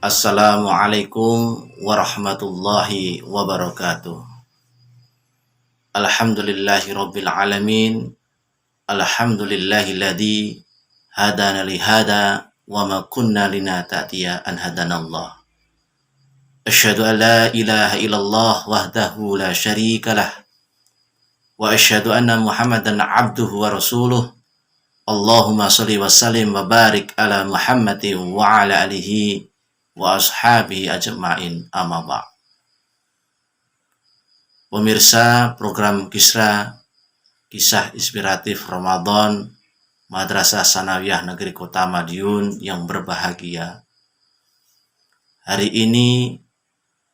Assalamualaikum warahmatullahi wabarakatuh. Alhamdulillahi rabbil alamin. Alhamdulillahilladzi hadana lihada wa ma kunna linahtadiya an hadanallah. Asyhadu an la ilaha illallah wahdahu la syarikalah wa asyhadu anna Muhammadan abduhu wa rasuluh. Allahumma shalli wa sallim wa barik ala Muhammadin wa ala alihi wa ashabihi ajma'in, amma ba'd. Pemirsa program Kisah Inspiratif Ramadan Madrasah Sanawiyah Negeri Kota Madiun yang berbahagia. Hari ini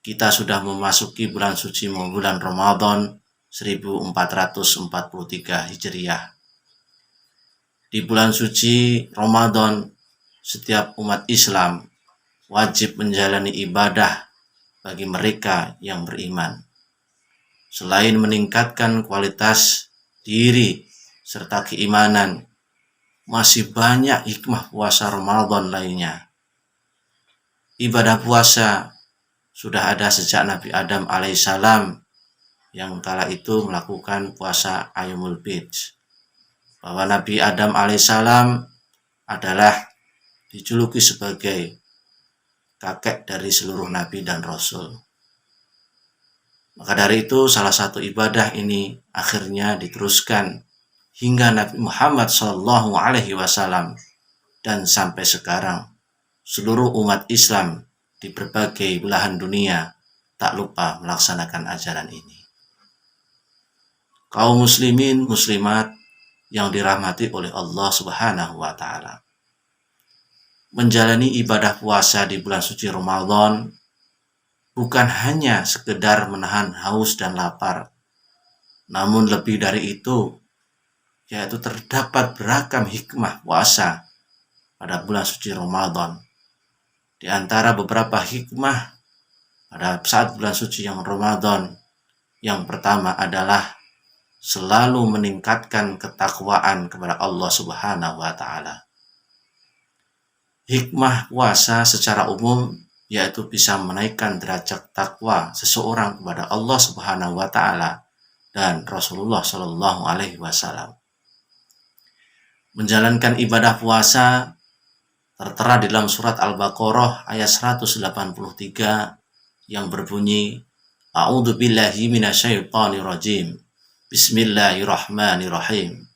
kita sudah memasuki bulan suci bulan Ramadan 1443 Hijriah. Di bulan suci Ramadan, setiap umat Islam wajib menjalani ibadah bagi mereka yang beriman. Selain meningkatkan kualitas diri serta keimanan, masih banyak hikmah puasa Ramadan lainnya. Ibadah puasa sudah ada sejak Nabi Adam alaihissalam yang kala itu melakukan puasa Ayyamul Bid. Bahwa Nabi Adam alaihissalam adalah dijuluki sebagai kakek dari seluruh nabi dan rasul. Maka dari itu salah satu ibadah ini akhirnya diteruskan hingga Nabi Muhammad SAW dan sampai sekarang seluruh umat Islam di berbagai belahan dunia tak lupa melaksanakan ajaran ini. Kaum muslimin muslimat yang dirahmati oleh Allah Subhanahu wa taala. Menjalani ibadah puasa di bulan suci Ramadan bukan hanya sekedar menahan haus dan lapar, namun lebih dari itu, yaitu terdapat beragam hikmah puasa pada bulan suci Ramadan. Di antara beberapa hikmah pada saat bulan suci yang Ramadan, yang pertama adalah selalu meningkatkan ketakwaan kepada Allah Subhanahu wa taala. Hikmah puasa secara umum yaitu bisa menaikkan derajat takwa seseorang kepada Allah Subhanahu wa taala dan Rasulullah Shallallahu alaihi wasallam. Menjalankan ibadah puasa tertera di dalam surat Al-Baqarah ayat 183 yang berbunyi, A'udzu billahi minasyaitonir rajim. Bismillahirrahmanirrahim.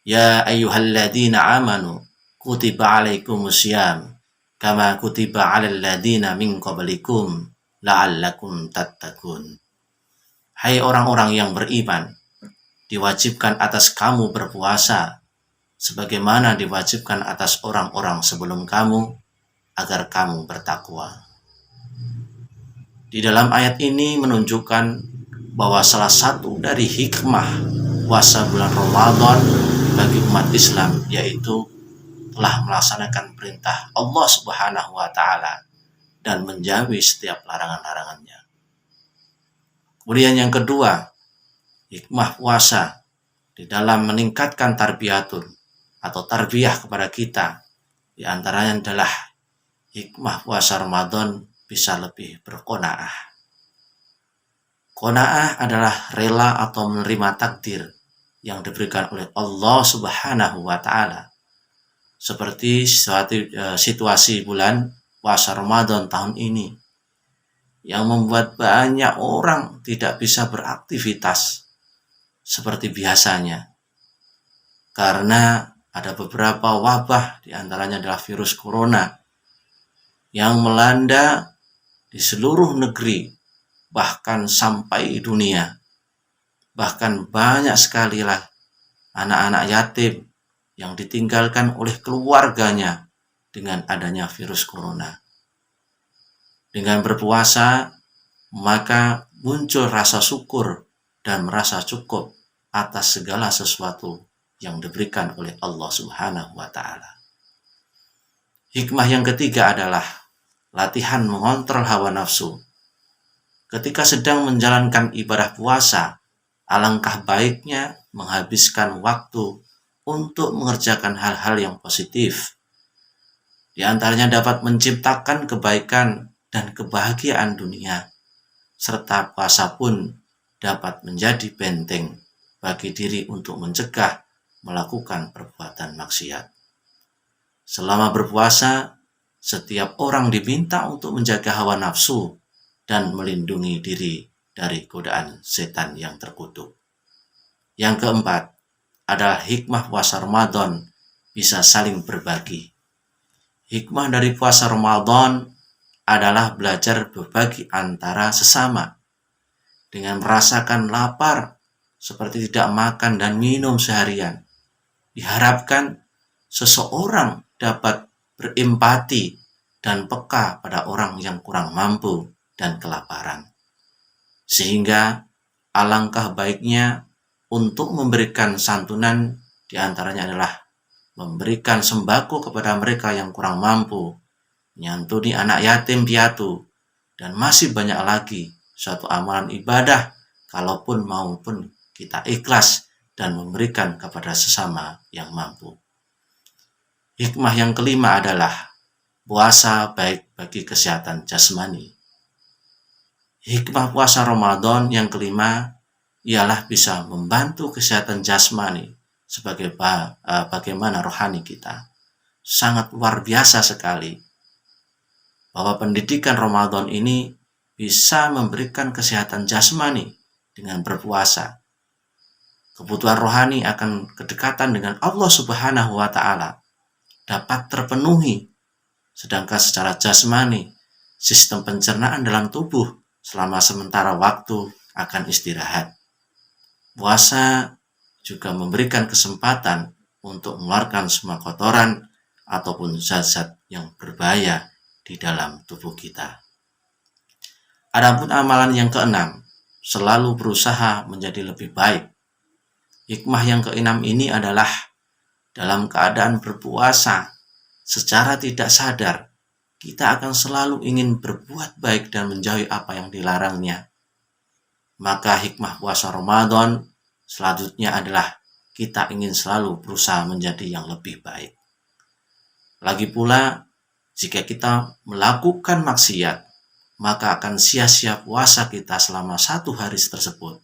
Ya ayyuhalladzina amanu kutiba alaikumussyam kama kutiba 'alal ladzina min qablikum la'allakum tattaqun. Hai orang-orang yang beriman, diwajibkan atas kamu berpuasa sebagaimana diwajibkan atas orang-orang sebelum kamu agar kamu bertakwa. Di dalam ayat ini menunjukkan bahwa salah satu dari hikmah puasa bulan Ramadan bagi umat Islam yaitu telah melaksanakan perintah Allah Subhanahu wa taala dan menjauhi setiap larangan-larangannya. Kemudian yang kedua, hikmah puasa di dalam meningkatkan tarbiyatun atau tarbiyah kepada kita, di antaranya adalah hikmah puasa Ramadan bisa lebih berqanaah. Qanaah adalah rela atau menerima takdir yang diberikan oleh Allah Subhanahu wa taala. Seperti situasi bulan puasa Ramadan tahun ini yang membuat banyak orang tidak bisa beraktivitas seperti biasanya karena ada beberapa wabah, di antaranya adalah virus corona yang melanda di seluruh negeri bahkan sampai dunia. Bahkan banyak sekali lah anak-anak yatim yang ditinggalkan oleh keluarganya dengan adanya virus corona. Dengan berpuasa, maka muncul rasa syukur dan merasa cukup atas segala sesuatu yang diberikan oleh Allah Subhanahu wa taala. Hikmah yang ketiga adalah latihan mengontrol hawa nafsu. Ketika sedang menjalankan ibadah puasa, alangkah baiknya menghabiskan waktu untuk mengerjakan hal-hal yang positif Di antaranya dapat menciptakan kebaikan dan kebahagiaan dunia, serta puasa pun dapat menjadi benteng bagi diri untuk mencegah melakukan perbuatan maksiat. Selama berpuasa, setiap orang diminta untuk menjaga hawa nafsu dan melindungi diri dari godaan setan yang terkutuk. Yang keempat adalah hikmah puasa Ramadan bisa saling berbagi. Hikmah dari puasa Ramadan adalah belajar berbagi antara sesama. Dengan merasakan lapar seperti tidak makan dan minum seharian, diharapkan seseorang dapat berempati dan peka pada orang yang kurang mampu dan kelaparan. Sehingga alangkah baiknya untuk memberikan santunan, diantaranya adalah memberikan sembako kepada mereka yang kurang mampu, menyantuni anak yatim piatu, dan masih banyak lagi suatu amalan ibadah kalaupun maupun kita ikhlas dan memberikan kepada sesama yang mampu. Hikmah yang kelima adalah puasa baik bagi kesehatan jasmani. Hikmah puasa Ramadan yang kelima ialah bisa membantu kesehatan jasmani sebagai bagaimana rohani kita. Sangat luar biasa sekali bahwa pendidikan Ramadan ini bisa memberikan kesehatan jasmani dengan berpuasa. Kebutuhan rohani akan kedekatan dengan Allah Subhanahu wa Ta'ala dapat terpenuhi, sedangkan secara jasmani sistem pencernaan dalam tubuh selama sementara waktu akan istirahat. Puasa juga memberikan kesempatan untuk mengeluarkan semua kotoran ataupun zat-zat yang berbahaya di dalam tubuh kita. Adapun amalan yang keenam, selalu berusaha menjadi lebih baik. Hikmah yang keenam ini adalah dalam keadaan berpuasa, secara tidak sadar, kita akan selalu ingin berbuat baik dan menjauhi apa yang dilarangnya. Maka hikmah puasa Ramadan selanjutnya adalah kita ingin selalu berusaha menjadi yang lebih baik. Lagi pula, jika kita melakukan maksiat, maka akan sia-sia puasa kita selama 1 hari tersebut.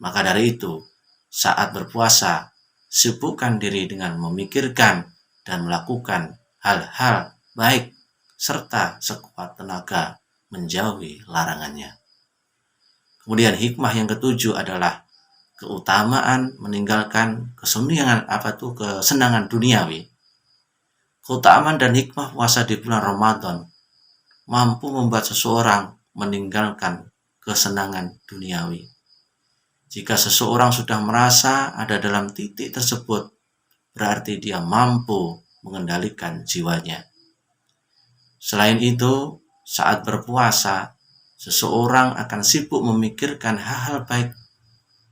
Maka dari itu, saat berpuasa, sibukkan diri dengan memikirkan dan melakukan hal-hal baik serta sekuat tenaga menjauhi larangannya. Kemudian hikmah yang ketujuh adalah keutamaan meninggalkan kesenangan duniawi. Keutamaan dan hikmah puasa di bulan Ramadan mampu membuat seseorang meninggalkan kesenangan duniawi. Jika seseorang sudah merasa ada dalam titik tersebut, berarti dia mampu mengendalikan jiwanya. Selain itu, saat berpuasa, seseorang akan sibuk memikirkan hal-hal baik,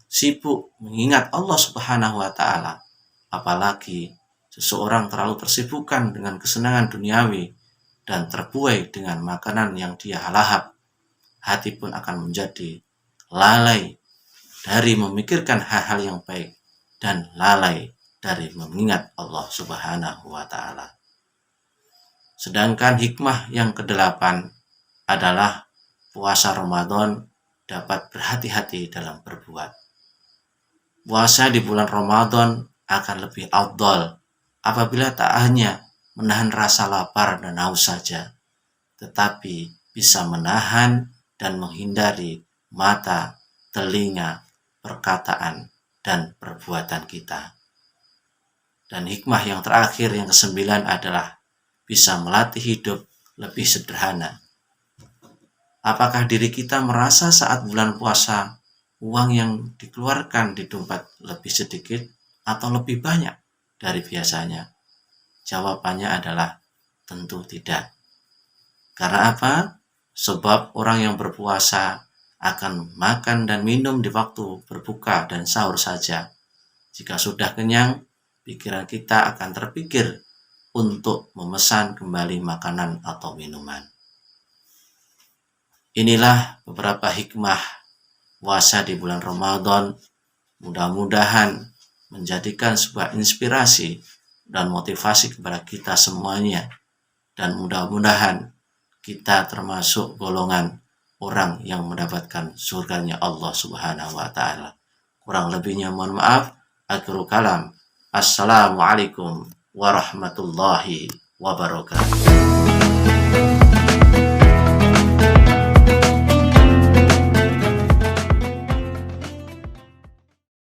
sibuk mengingat Allah Subhanahu wa Ta'ala. Apalagi seseorang terlalu tersibukkan dengan kesenangan duniawi dan terbuai dengan makanan yang dia lahap, hati pun akan menjadi lalai dari memikirkan hal-hal yang baik dan lalai dari mengingat Allah Subhanahu wa Ta'ala. Sedangkan hikmah yang kedelapan adalah puasa Ramadan dapat berhati-hati dalam berbuat. Puasa di bulan Ramadan akan lebih afdal apabila tak hanya menahan rasa lapar dan haus saja, tetapi bisa menahan dan menghindari mata, telinga, perkataan, dan perbuatan kita. Dan hikmah yang terakhir yang kesembilan adalah bisa melatih hidup lebih sederhana. Apakah diri kita merasa saat bulan puasa uang yang dikeluarkan di dompet lebih sedikit atau lebih banyak dari biasanya? Jawabannya adalah tentu tidak. Karena apa? Sebab orang yang berpuasa akan makan dan minum di waktu berbuka dan sahur saja. Jika sudah kenyang, pikiran kita akan terpikir untuk memesan kembali makanan atau minuman. Inilah beberapa hikmah puasa di bulan Ramadan. Mudah-mudahan menjadikan sebuah inspirasi dan motivasi kepada kita semuanya dan mudah-mudahan kita termasuk golongan orang yang mendapatkan surganya Allah Subhanahu wa taala. Kurang lebihnya mohon maaf. Akhirul kalam. Assalamualaikum warahmatullahi wabarakatuh.